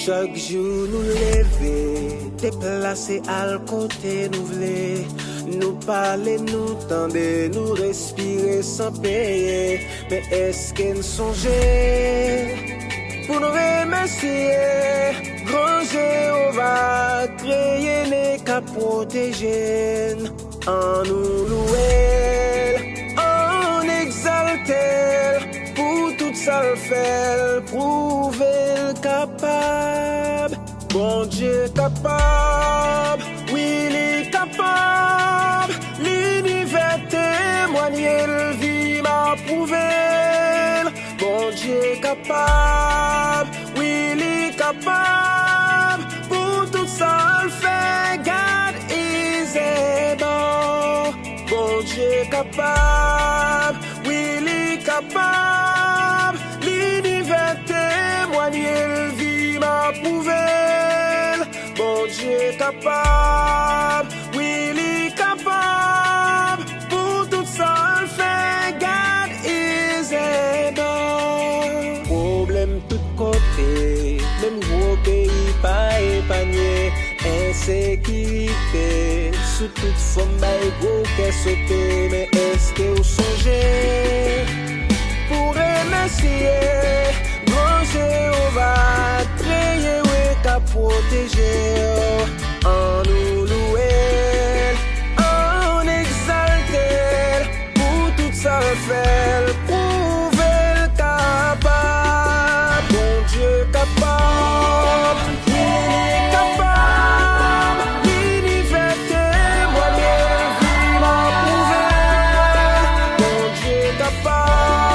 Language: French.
Chaque jour nous lever, déplacer à côté nous vle. Nous parler, nous tendre, nous respirer sans payer. Mais est-ce que nous songeons pour nous remercier? Grand Jéhovah, créer les qu'à protéger. En nous louer, en exalter, pour tout ça le faire, prouver le capable. Bon Dieu capable, oui il est capable. L'univers témoigner, le vie m'a prouvé. Bon Dieu capable, oui il est capable. Pour tout ça le fait, God is able. Bon Dieu capable, oui il est capable. L'univers témoigner, le vie m'a prouvé. Bon Dieu capable, oui il est capable. Pour tout ça le fait, God is able. Problème tout côté, même gros pays pas épargné. Insécurité, sous toute forme gros qu'est sauté. Mais est-ce que vous songez pour remercier grand Jéhovah, créer et qu'à protéger? En nous louer, en exalter, pour tout ça le faire, prouver le capable. Bon Dieu capable, il est capable. L'univers témoigner, vie m'a prouvé. Bon Dieu capable.